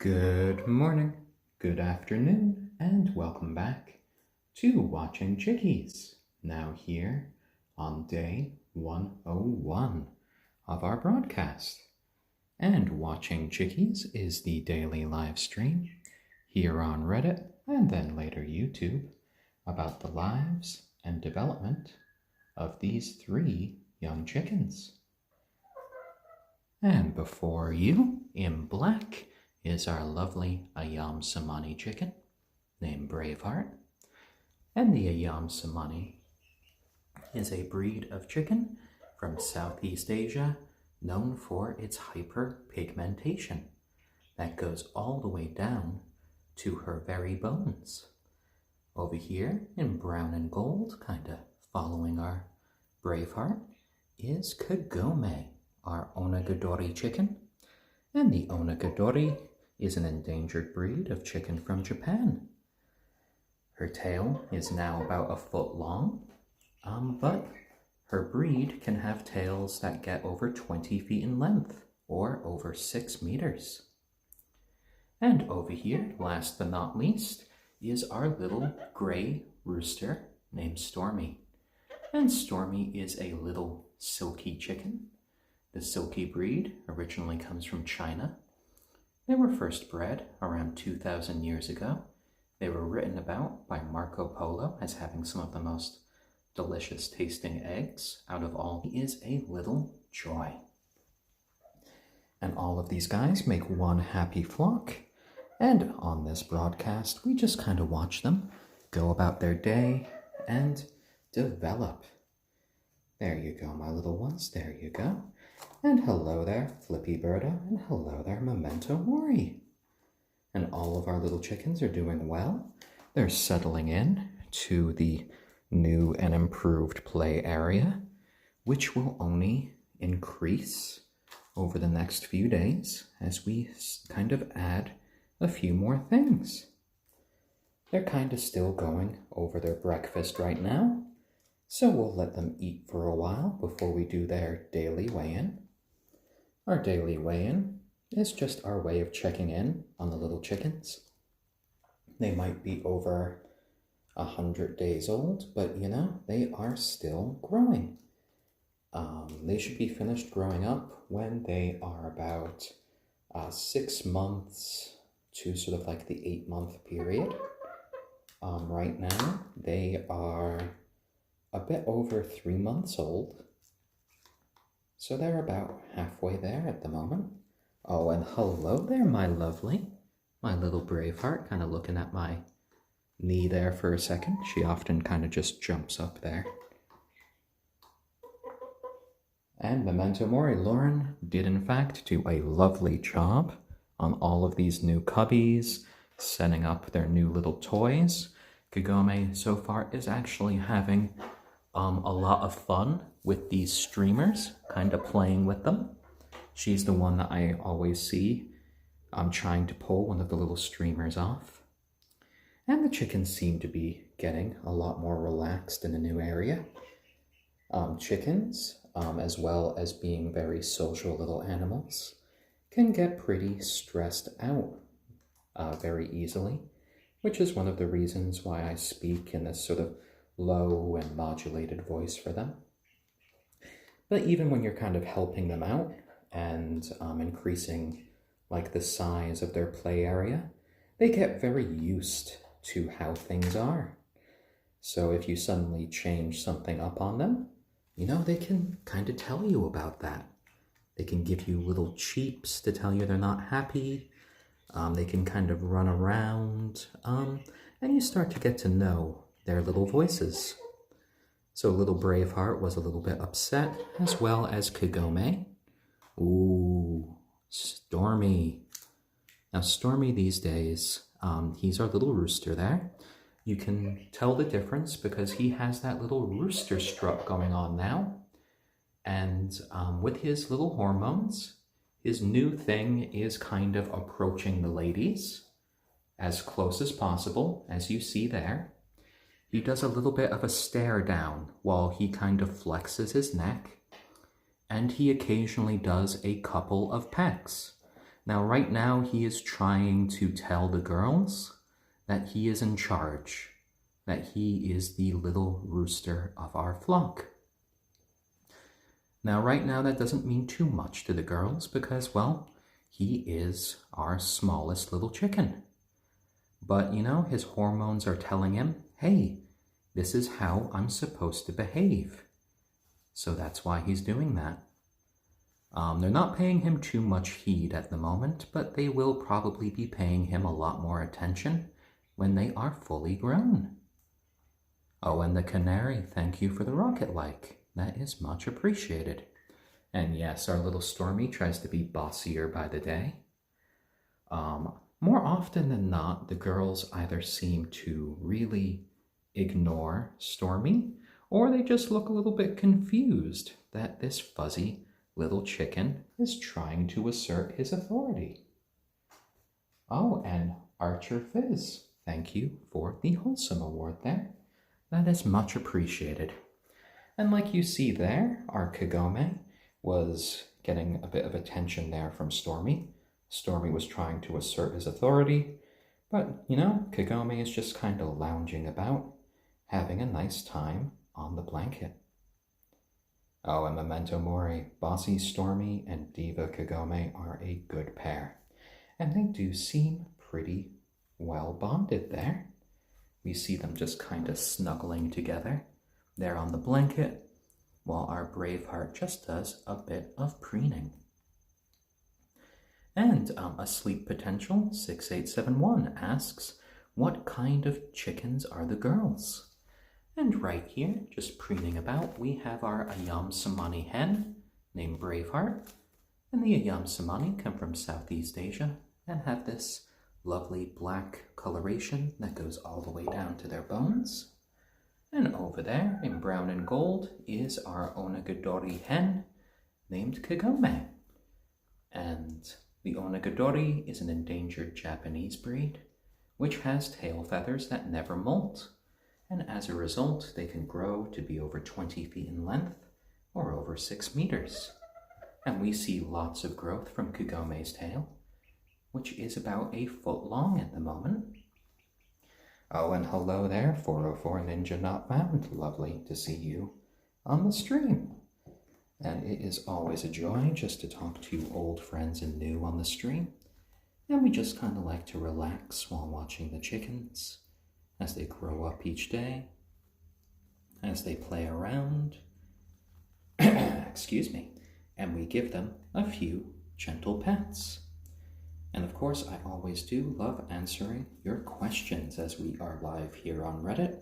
Good morning, good afternoon, and welcome back to Watching Chickies. Now here on day 101 of our broadcast. And Watching Chickies is the daily live stream here on Reddit and then later YouTube about the lives and development of these 3 young chickens. And before you, in black, is our lovely ayam cemeni chicken named Braveheart. And the ayam cemeni is a breed of chicken from Southeast Asia known for its hyperpigmentation that goes all the way down to her very bones. Over here in brown and gold, kind of following our Braveheart, is Kagome, our onagadori chicken. And the onagadori is an endangered breed of chicken from Japan. Her tail is now about 1 foot long, but her breed can have tails that get over 20 feet in length, or over 6 meters. And over here, last but not least, is our little gray rooster named Stormy. And Stormy is a little silkie chicken. The silkie breed originally comes from China. They were first bred around 2,000 years ago. They were written about by Marco Polo as having some of the most delicious tasting eggs out of all. He is a little joy. And all of these guys make one happy flock. And on this broadcast, we just kind of watch them go about their day and develop. There you go, my little ones. There you go. And hello there, Flippy Birdo, and hello there, Memento Mori. And all of our little chickens are doing well. They're settling in to the new and improved play area, which will only increase over the next few days as we kind of add a few more things. They're kind of still going over their breakfast right now, so we'll let them eat for a while before we do their daily weigh-in. Our daily weigh-in is just our way of checking in on the little chickens. They might be over 100 days old, but they are still growing. They should be finished growing up when they are about 6 months to sort of like the 8-month period. Right now, they are a bit over 3 months old. So they're about halfway there at the moment. Oh, and hello there, my lovely. My little Braveheart, kind of looking at my knee there for a second. She often kind of just jumps up there. And Memento Mori, Lauren did in fact do a lovely job on all of these new cubbies, setting up their new little toys. Kagome so far is actually having a lot of fun with these streamers, kind of playing with them. She's the one that I always see trying to pull one of the little streamers off. And the chickens seem to be getting a lot more relaxed in a new area. Chickens, as well as being very social little animals, can get pretty stressed out very easily, which is one of the reasons why I speak in this sort of low and modulated voice for them. But even when you're kind of helping them out and increasing like the size of their play area, they get very used to how things are. So if you suddenly change something up on them, they can kind of tell you about that. They can give you little cheeps to tell you they're not happy. They can kind of run around, and you start to get to know their little voices. So little Braveheart was a little bit upset, as well as Kagome. Ooh, Stormy. Now Stormy these days, he's our little rooster there. You can tell the difference because he has that little rooster strut going on now. And with his little hormones, his new thing is kind of approaching the ladies as close as possible, as you see there. He does a little bit of a stare down while he kind of flexes his neck, and he occasionally does a couple of pecks. Now, right now, he is trying to tell the girls that he is in charge, that he is the little rooster of our flock. Now, right now, that doesn't mean too much to the girls because, well, he is our smallest little chicken. But, you know, his hormones are telling him, hey, this is how I'm supposed to behave. So that's why he's doing that. They're not paying him too much heed at the moment, but they will probably be paying him a lot more attention when they are fully grown. Oh, and the canary, thank you for the rocket-like. That is much appreciated. And yes, our little Stormy tries to be bossier by the day. More often than not, the girls either seem to really ignore Stormy, or they just look a little bit confused that this fuzzy little chicken is trying to assert his authority. Oh, and Archer Fizz, thank you for the Wholesome Award there. That is much appreciated. And like you see there, our Kagome was getting a bit of attention there from Stormy. Stormy was trying to assert his authority, but, you know, Kagome is just kind of lounging about, having a nice time on the blanket. Oh, and Memento Mori, Bossy Stormy and Diva Kagome are a good pair, and they do seem pretty well bonded there. We see them just kind of snuggling together there on the blanket, while our Braveheart just does a bit of preening. And a Sleep Potential 6871 asks, what kind of chickens are the girls? And right here, just preening about, we have our ayam cemeni hen named Braveheart. And the ayam cemeni come from Southeast Asia and have this lovely black coloration that goes all the way down to their bones. And over there, in brown and gold, is our onagadori hen named Kagome. And the onagadori is an endangered Japanese breed, which has tail feathers that never molt, and as a result, they can grow to be over 20 feet in length, or over 6 meters. And we see lots of growth from Kagome's tail, which is about 1 foot long at the moment. Oh, and hello there, 404 Ninja Not Found. Lovely to see you on the stream. And it is always a joy just to talk to old friends and new on the stream. And we just kind of like to relax while watching the chickens as they grow up each day, as they play around. Excuse me. And we give them a few gentle pets. And of course, I always do love answering your questions as we are live here on Reddit.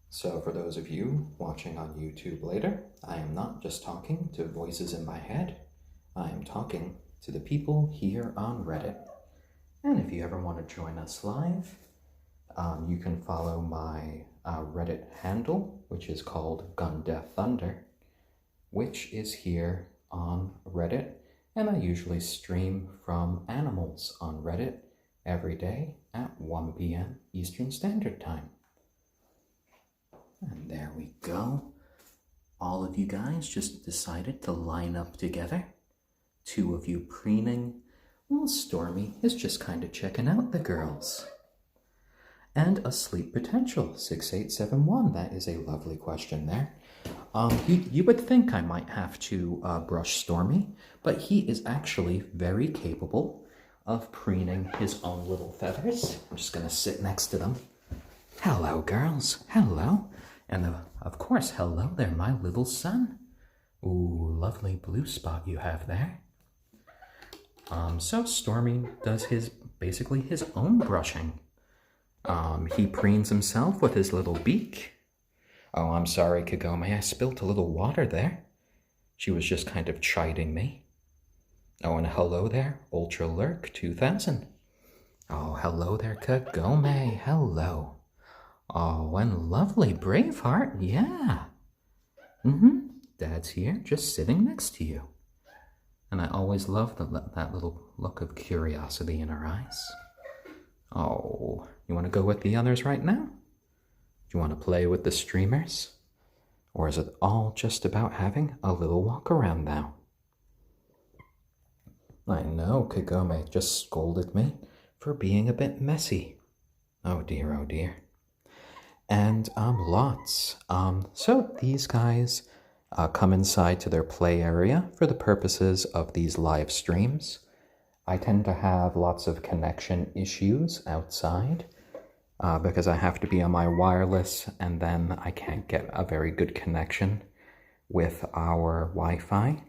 So for those of you watching on YouTube later, I am not just talking to voices in my head. I am talking to the people here on Reddit. And if you ever want to join us live, you can follow my Reddit handle, which is called Gun Death Thunder, which is here on Reddit. And I usually stream from animals on Reddit every day at 1 p.m. Eastern Standard Time. And there we go. All of you guys just decided to line up together. 2 of you preening, while Stormy is just kind of checking out the girls. And a Sleep Potential 6871. That is a lovely question there. You would think I might have to brush Stormy, but he is actually very capable of preening his own little feathers. I'm just going to sit next to them. Hello, girls. Hello. And of course, hello there, my little son. Ooh, lovely blue spot you have there. So Stormy does basically his own brushing. He preens himself with his little beak. Oh, I'm sorry, Kagome, I spilt a little water there. She was just kind of chiding me. Oh, and hello there, Ultra Lurk 2000. Oh, hello there, Kagome, hello. Oh, and lovely Braveheart, yeah. Dad's here, just sitting next to you. And I always love that little look of curiosity in her eyes. Oh, you want to go with the others right now? Do you want to play with the streamers? Or is it all just about having a little walk around now? I know Kagome just scolded me for being a bit messy. Oh dear, oh dear. And lots. So these guys come inside to their play area for the purposes of these live streams. I tend to have lots of connection issues outside because I have to be on my wireless and then I can't get a very good connection with our Wi-Fi.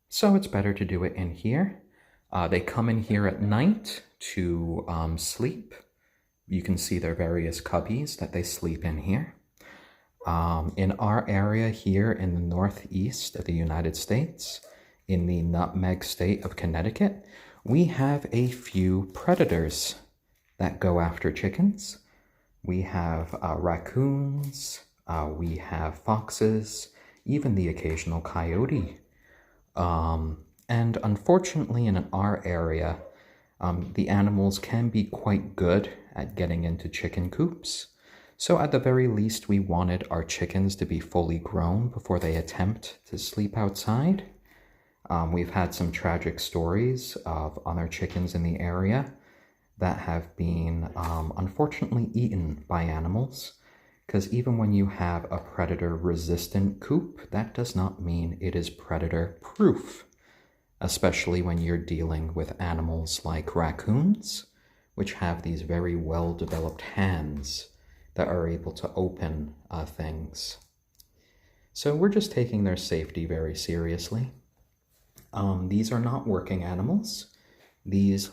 So it's better to do it in here. They come in here at night to sleep. You can see their various cubbies that they sleep in here. In our area here in the northeast of the United States, in the nutmeg state of Connecticut, we have a few predators that go after chickens. We have raccoons, we have foxes, even the occasional coyote. And unfortunately in our area, the animals can be quite good at getting into chicken coops. So at the very least, we wanted our chickens to be fully grown before they attempt to sleep outside. We've had some tragic stories of other chickens in the area that have been unfortunately eaten by animals. Because even when you have a predator-resistant coop, that does not mean it is predator-proof, especially when you're dealing with animals like raccoons, which have these very well-developed hands that are able to open things. So we're just taking their safety very seriously. These are not working animals. These,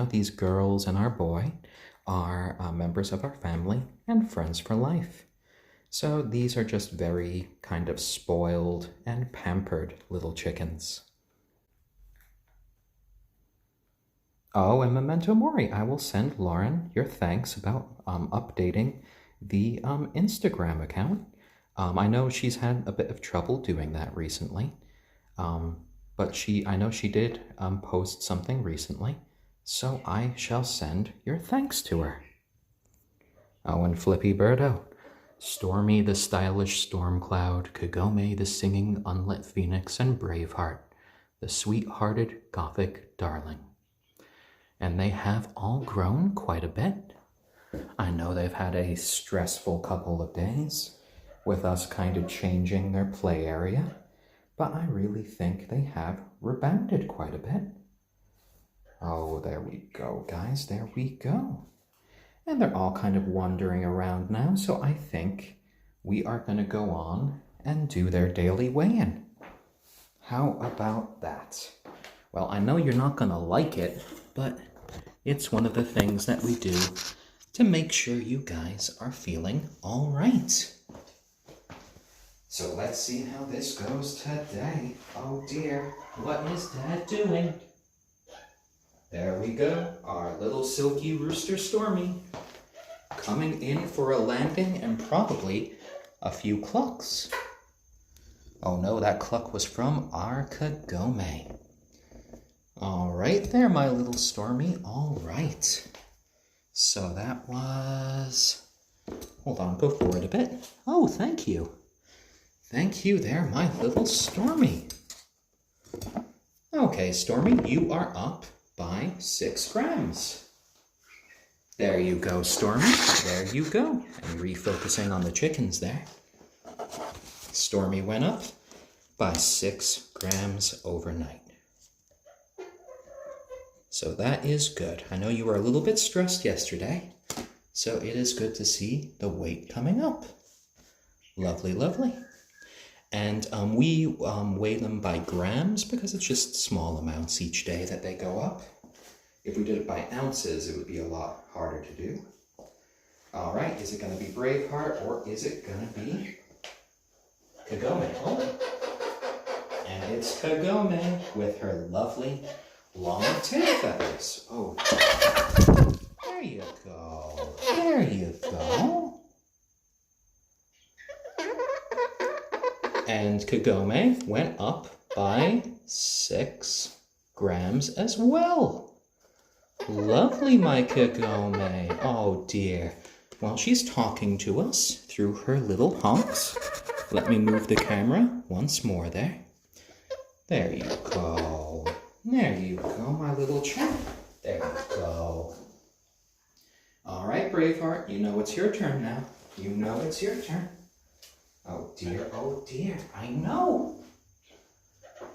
these girls and our boy are members of our family and friends for life. So these are just very kind of spoiled and pampered little chickens. Oh, and memento mori, I will send Lauren your thanks about updating the Instagram account. I know she's had a bit of trouble doing that recently, but I know she did post something recently, so I shall send your thanks to her. Oh, and Flippy Birdo, Stormy the stylish storm cloud, Kagome the singing unlit phoenix, and Braveheart, the sweet-hearted gothic darling. And they have all grown quite a bit. I know they've had a stressful couple of days with us kind of changing their play area, but I really think they have rebounded quite a bit. Oh, there we go, guys, there we go. And they're all kind of wandering around now, so I think we are going to go on and do their daily weigh-in. How about that? Well, I know you're not going to like it, but it's one of the things that we do to make sure you guys are feeling all right. So let's see how this goes today. Oh dear, what is Dad doing? There we go, our little silky rooster Stormy, coming in for a landing and probably a few clucks. Oh no, that cluck was from our Kagome. All right there, my little Stormy. All right. So that was... Hold on, go forward a bit. Oh, thank you. Thank you there, my little Stormy. Okay, Stormy, you are up by 6 grams. There you go, Stormy. There you go. And refocusing on the chickens there. Stormy went up by 6 grams overnight. So that is good. I know you were a little bit stressed yesterday, so it is good to see the weight coming up. Lovely, lovely. And we weigh them by grams because it's just small amounts each day that they go up. If we did it by ounces, it would be a lot harder to do. All right, is it going to be Braveheart or is it going to be Kagome? Oh. And it's Kagome with her lovely long tail feathers. Oh, there you go. There you go. And Kagome went up by 6 grams as well. Lovely, my Kagome. Oh dear. Well, she's talking to us through her little honks. Let me move the camera once more there. There you go. There you go, my little chap. There you go. All right, Braveheart, you know it's your turn now. You know it's your turn. Oh dear, I know.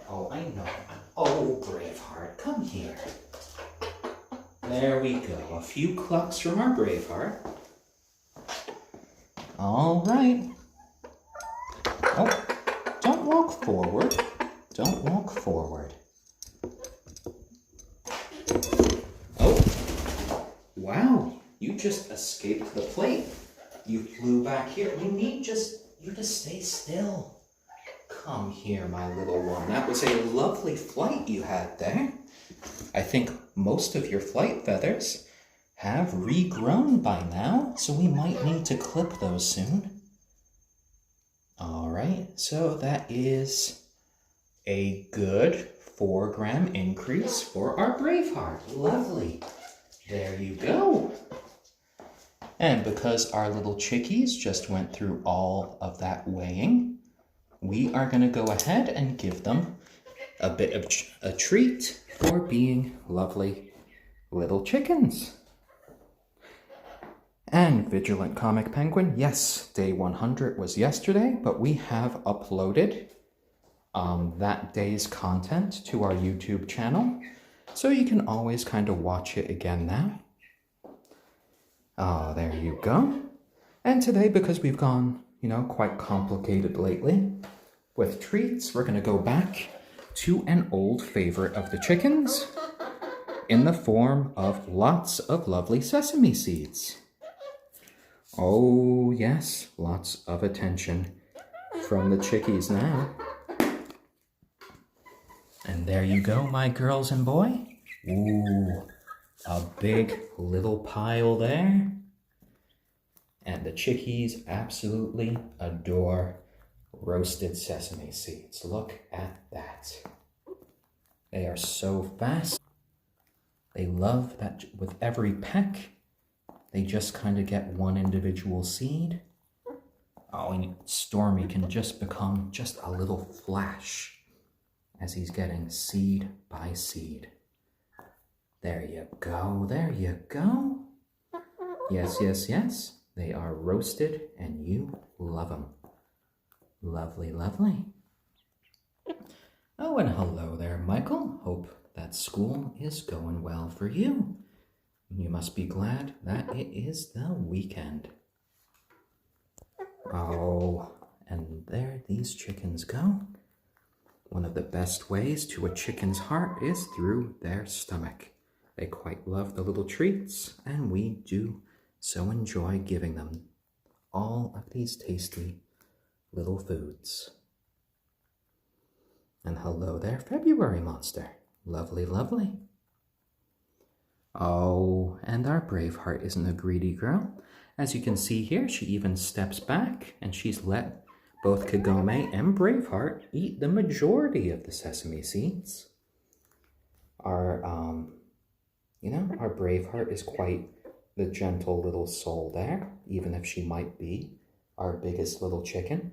Oh, I know. Oh, Braveheart, come here. There we go. A few clucks from our Braveheart. All right. Oh, don't walk forward. Don't walk forward. Oh, wow. You just escaped the plate. You flew back here. We need just you to stay still. Come here, my little one. That was a lovely flight you had there. I think most of your flight feathers have regrown by now, so we might need to clip those soon. All right, so that is a good 4-gram increase for our Braveheart. Lovely. There you go. And because our little chickies just went through all of that weighing, we are going to go ahead and give them a bit of a treat for being lovely little chickens. And Vigilant Comic Penguin, yes, day 100 was yesterday, but we have uploaded that day's content to our YouTube channel, so you can always kind of watch it again now. Oh, there you go. And today, because we've gone, quite complicated lately with treats, we're going to go back to an old favorite of the chickens in the form of lots of lovely sesame seeds. Oh, yes, lots of attention from the chickies now. And there you go, my girls and boy. Ooh, a big little pile there. And the chickies absolutely adore roasted sesame seeds. Look at that. They are so fast. They love that with every peck, they just kind of get one individual seed. Oh, and Stormy can just become just a little flash as he's getting seed by seed. There you go, there you go. Yes, yes, yes. They are roasted and you love them. Lovely, lovely. Oh, and hello there, Michael. Hope that school is going well for you. You must be glad that it is the weekend. Oh, and there these chickens go. One of the best ways to a chicken's heart is through their stomach. They quite love the little treats, and we do so enjoy giving them all of these tasty little foods. And hello there, February monster. Lovely, lovely. Oh, and our Braveheart isn't a greedy girl. As you can see here, she even steps back and she's let both Kagome and Braveheart eat the majority of the sesame seeds. Our Braveheart is quite the gentle little soul there, even if she might be our biggest little chicken.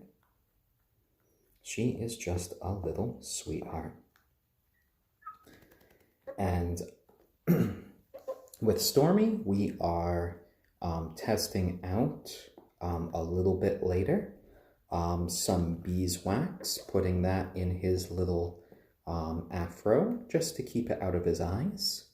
She is just a little sweetheart. And with Stormy, we are testing out a little bit later some beeswax, putting that in his little afro just to keep it out of his eyes.